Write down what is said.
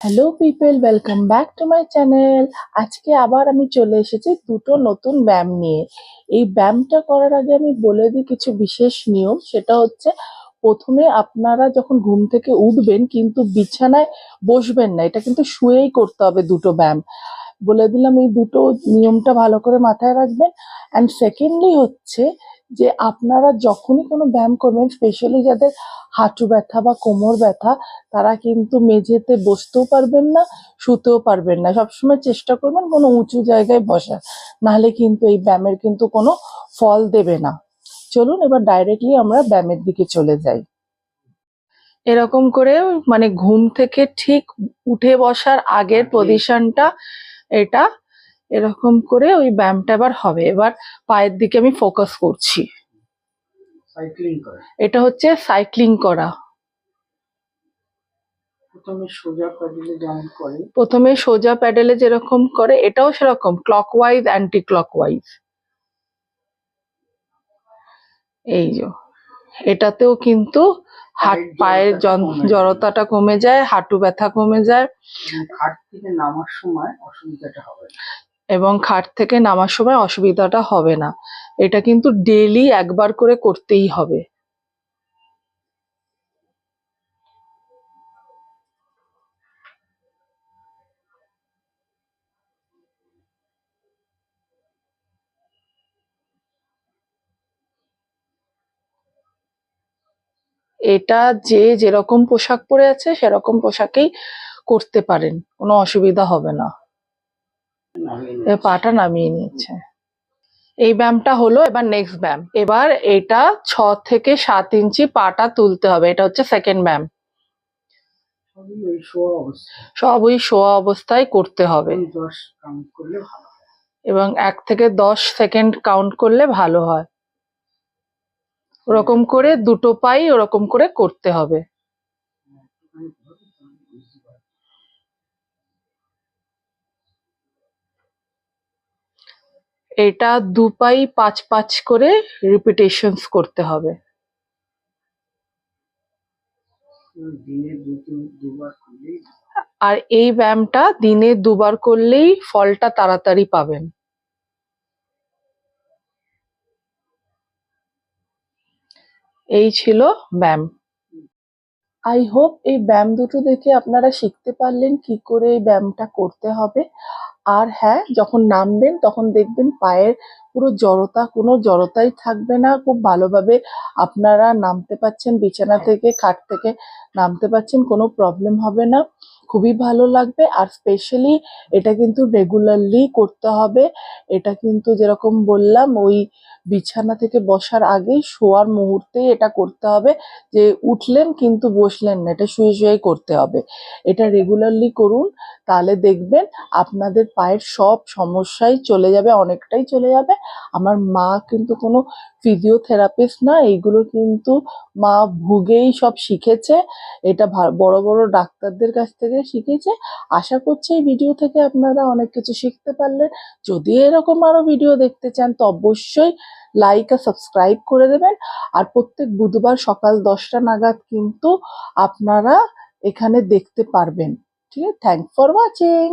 Hello people, welcome back to my channel. আজকে আবার আমি চলে এসেছি দুটো নতুন ব্যায়াম নিয়ে। এই ব্যায়ামটা করার আগে আমি বলে দিই কিছু বিশেষ নিয়ম। সেটা হচ্ছে, প্রথমে আপনারা যখন ঘুম থেকে উঠবেন কিন্তু বিছানায় বসবেন না, এটা কিন্তু শুয়েই করতে হবে দুটো ব্যায়াম। বলে দিলাম, এই দুটো নিয়মটা ভালো করে মাথায় রাখবেন। অ্যান্ড সেকেন্ডলি হচ্ছে যে, আপনারা যখনই কোনো ব্যায়াম করবেন, স্পেশালি যাদের হাঁটু ব্যথা বা কোমর ব্যথা, তারা কিন্তু মেঝেতে বসতেও পারবেন না, শুতেও পারবেন না। সবসময় চেষ্টা করবেন কোনো উঁচু জায়গায় বসার, নাহলে কিন্তু এই ব্যায়ামের কিন্তু কোনো ফল দেবে না। চলুন এবার ডাইরেক্টলি আমরা ব্যায়ামের দিকে চলে যাই। এরকম করে মানে ঘুম থেকে ঠিক উঠে বসার আগের পজিশনটা এটা। এরকম করে ওই ব্যায়ামটা এবার হবে। এবার পায়ের দিকে আমি ফোকাস করছি। এটা হচ্ছে সাইক্লিং করা। প্রথমে সোজা প্যাডেলে যেরকম করে, এটাও সেরকম ক্লকওয়াইজ অ্যান্টি ক্লকওয়াইজ। এই যে এটাতেও কিন্তু পায়ের জড়তাটা কমে যায়, হাঁটু ব্যথা কমে যায়, খাট থেকে নামার সময় অসুবিধাটা হবে না। এবং খাট থেকে নামার সময় অসুবিধাটা হবে না। এটা কিন্তু ডেইলি একবার করে করতেই হবে। এটা যে যেরকম পোশাক পরে আছে সেরকম পোশাকেই করতে পারেন, কোনো অসুবিধা হবে না। পাটা নামিয়ে নিচ্ছে। এই ব্যায়ামটা হলো। এবার নেক্সট ব্যায়াম। এবার এটা 6 থেকে 7 ইঞ্চি পাটা তুলতে হবে। এটা হচ্ছে সেকেন্ড ব্যায়াম। সব ওই শোয়া অবস্থায় করতে হবে এবং 1 থেকে 10 সেকেন্ড কাউন্ট করলে ভালো হয়। ওরকম করে দুটো পাই ওরকম করে করতে হবে। এটা 2 পাই 5-5 করে রিপিটেশনস করতে হবে। আর এই ব্যায়ামটা দিনে 2 বার করলেই ফলটা তাড়াতাড়ি পাবেন। এই ছিল ব্যায়াম। আই হোপ এই ব্যায়াম দুটো দেখে আপনারা শিখতে পারলেন কি করে এই ব্যায়ামটা করতে হবে। আর হ্যাঁ, যখন নামবেন তখন দেখবেন পায়ের পুরো জড়তা, কোনো জড়তাই থাকবে না। খুব ভালোভাবে আপনারা নামতে পারছেন, বিছানা থেকে খাট থেকে নামতে পারছেন, কোনো প্রবলেম হবে না। খুবই ভালো লাগবে। আর স্পেশালি এটা কিন্তু রেগুলারলি করতে হবে। এটা কিন্তু যেরকম বললাম, ওই বিছানা থেকে বসার আগে শোয়ার মুহূর্তেই এটা করতে হবে। যে উঠলেন কিন্তু বসলেন না, এটা শুয়ে শুয়ে করতে হবে। এটা রেগুলারলি করুন, তাহলে দেখবেন আপনাদের পায়ের সব সমস্যাই চলে যাবে, অনেকটাই চলে যাবে। আমার মা কিন্তু কোনো ফিজিওথেরাপিস্ট না, এইগুলো কিন্তু মা ভুগেই সব শিখেছে। এটা বড় বড় ডাক্তারদের কাছ থেকে শিখেছে। আশা করছি এই ভিডিও থেকে আপনারা অনেক কিছু শিখতে পারলেন। যদি এরকম আরো ভিডিও দেখতে চান তো অবশ্যই লাইক আর সাবস্ক্রাইব করে দেবেন। আর প্রত্যেক বুধবার সকাল 10টা নাগাদ কিন্তু আপনারা এখানে দেখতে পারবেন। ঠিক আছে, থ্যাংক ফর ওয়াচিং।